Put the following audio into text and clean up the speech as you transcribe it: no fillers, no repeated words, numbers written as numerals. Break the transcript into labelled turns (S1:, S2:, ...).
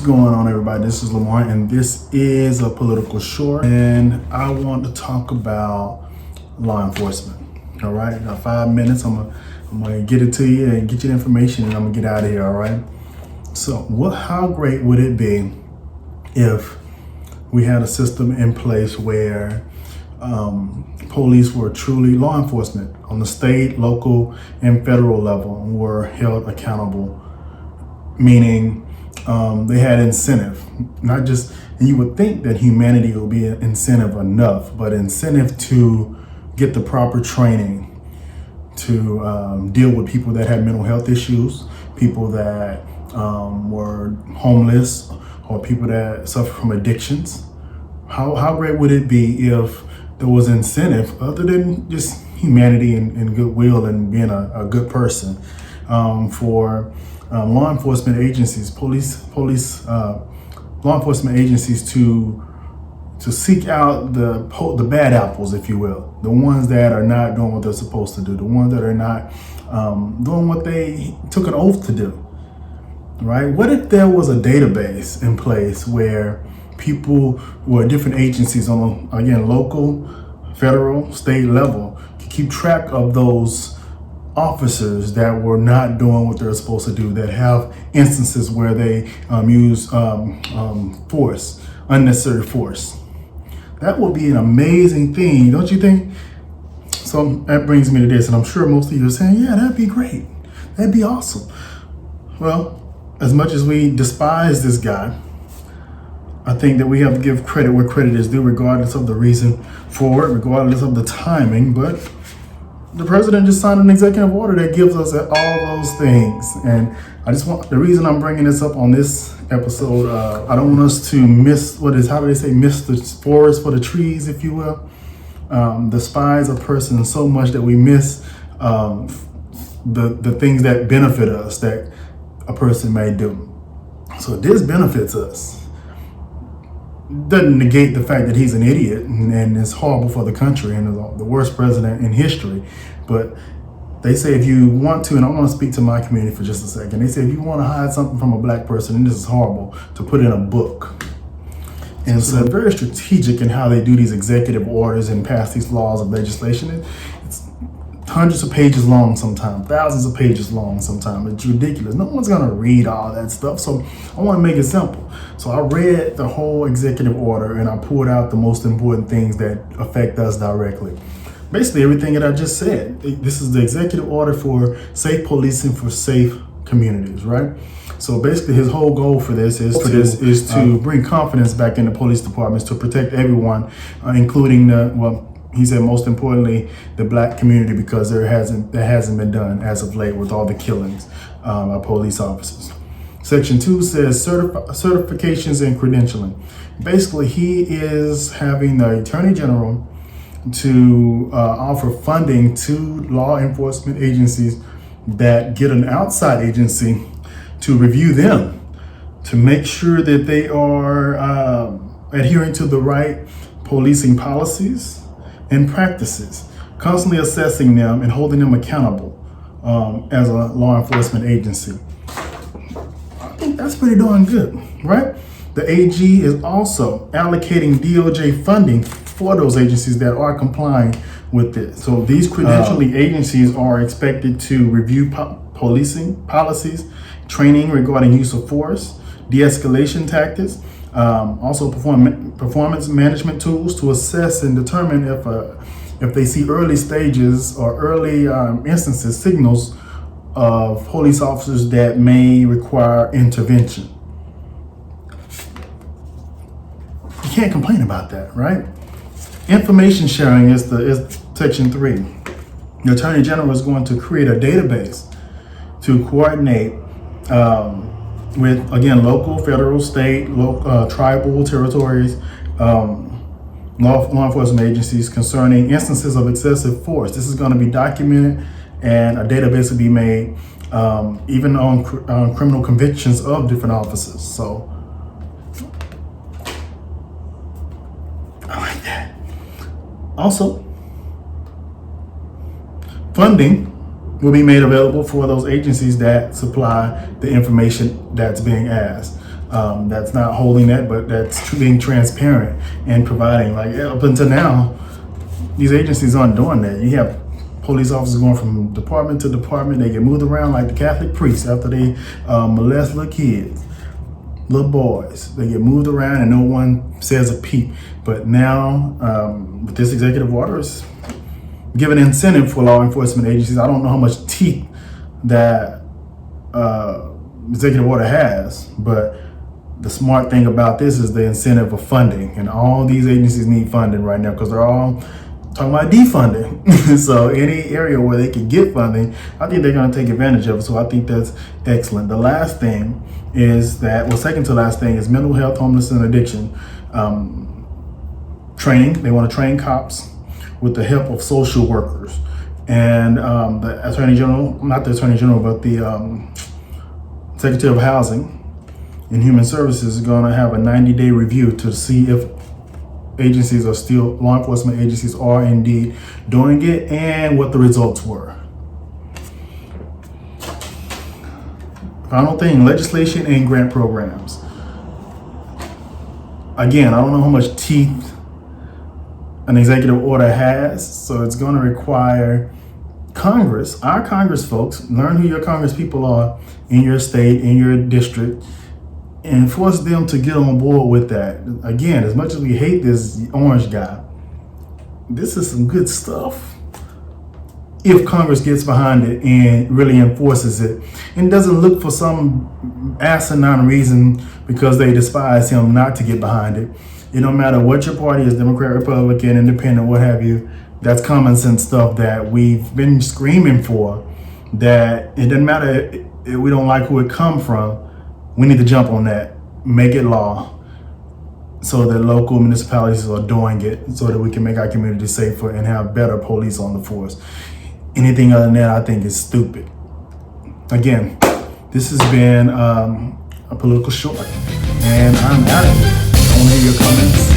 S1: going on, everybody? This is Lamar, and this is a political short, and I want to talk about law enforcement. All right, now 5 minutes. I'm gonna get it to you and get you the information, and I'm gonna get out of here. All right. So, how great would it be if we had a system in place where police were truly law enforcement on the state, local, and federal level were held accountable, meaning they had incentive, not just, and you would think that humanity would be an incentive enough, but incentive to get the proper training to deal with people that had mental health issues, people that were homeless, or people that suffer from addictions. How great would it be if there was incentive other than just humanity and goodwill and being a good person for law enforcement agencies, law enforcement agencies to seek out the bad apples, if you will, the ones that are not doing what they're supposed to do, the ones that are not doing what they took an oath to do, right? What if there was a database in place where people were different agencies on, again, local, federal, state level, could keep track of those officers that were not doing what they're supposed to do, that have instances where they use force, unnecessary force? That would be an amazing thing, don't you think? So that brings me to this, and I'm sure most of you are saying, yeah, that'd be great. That'd be awesome. Well, as much as we despise this guy, I think that we have to give credit where credit is due, regardless of the reason for it, regardless of the timing. But the president just signed an executive order that gives us all those things. And the reason I'm bringing this up on this episode, I don't want us to miss miss the forest for the trees, if you will. Despise a person so much that we miss the things that benefit us, that a person may do. So this benefits us. Doesn't negate the fact that he's an idiot and it's horrible for the country and the worst president in history. But they say if you want to, and I want to speak to my community for just a second, they say if you want to hide something from a black person, and this is horrible, to put it in a book. And so they're very strategic in how they do these executive orders and pass these laws of legislation. It's hundreds of pages long sometimes, thousands of pages long sometimes. It's ridiculous. No one's going to read all that stuff. So I want to make it simple. So I read the whole executive order and I pulled out the most important things that affect us directly. Basically everything that I just said. This is the executive order for safe policing for safe communities, right? So basically his whole goal for this is to bring confidence back in the police departments, to protect everyone, including he said most importantly the black community, because that hasn't been done as of late with all the killings of police officers. Section 2 says certifications and credentialing. Basically, he is having the Attorney General to offer funding to law enforcement agencies that get an outside agency to review them, to make sure that they are adhering to the right policing policies and practices, constantly assessing them and holding them accountable as a law enforcement agency. I think that's pretty darn good, right? The AG is also allocating DOJ funding for those agencies that are complying with this. So these credentialing agencies are expected to review policing policies, training regarding use of force, de-escalation tactics, also performance management tools to assess and determine if they see early stages or early instances, signals of police officers that may require intervention. You can't complain about that, right? Information sharing is section 3. The Attorney General is going to create a database to coordinate with, again, local, federal, state, tribal territories, law enforcement agencies concerning instances of excessive force. This is going to be documented, and a database will be made, even on criminal convictions of different officers. So I like that. Also, funding will be made available for those agencies that supply the information that's being asked. that's not holding that, but that's being transparent and providing. Like up until now, these agencies aren't doing that. You have police officers going from department to department. They get moved around like the Catholic priests after they molest little kids, little boys. They get moved around and no one says a peep. But now, with this executive order, it's giving incentive for law enforcement agencies. I don't know how much teeth that executive order has, but the smart thing about this is the incentive of funding. And all these agencies need funding right now because they're all talking about defunding. So any area where they can get funding, I think they're going to take advantage of it. So I think that's excellent. The last thing is that, well, second to last thing is mental health, homelessness, and addiction training. They want to train cops with the help of social workers. And the Attorney General, not the Attorney General, but the Secretary of Housing and Human Services is going to have a 90-day review to see if agencies are still, law enforcement agencies are indeed doing it and what the results were. Final thing, legislation and grant programs. Again, I don't know how much teeth an executive order has, so it's going to require Congress, our Congress folks, learn who your Congress people are in your state, in your district, and force them to get on board with that. Again, as much as we hate this orange guy, this is some good stuff. If Congress gets behind it and really enforces it and doesn't look for some asinine reason because they despise him not to get behind it. It don't matter what your party is, Democrat, Republican, Independent, what have you. That's common sense stuff that we've been screaming for, that it doesn't matter if we don't like who it come from. We need to jump on that, make it law, so that local municipalities are doing it, so that we can make our community safer and have better police on the force. Anything other than that, I think, is stupid. Again, this has been a political short, and I'm out of here. I want to hear your comments.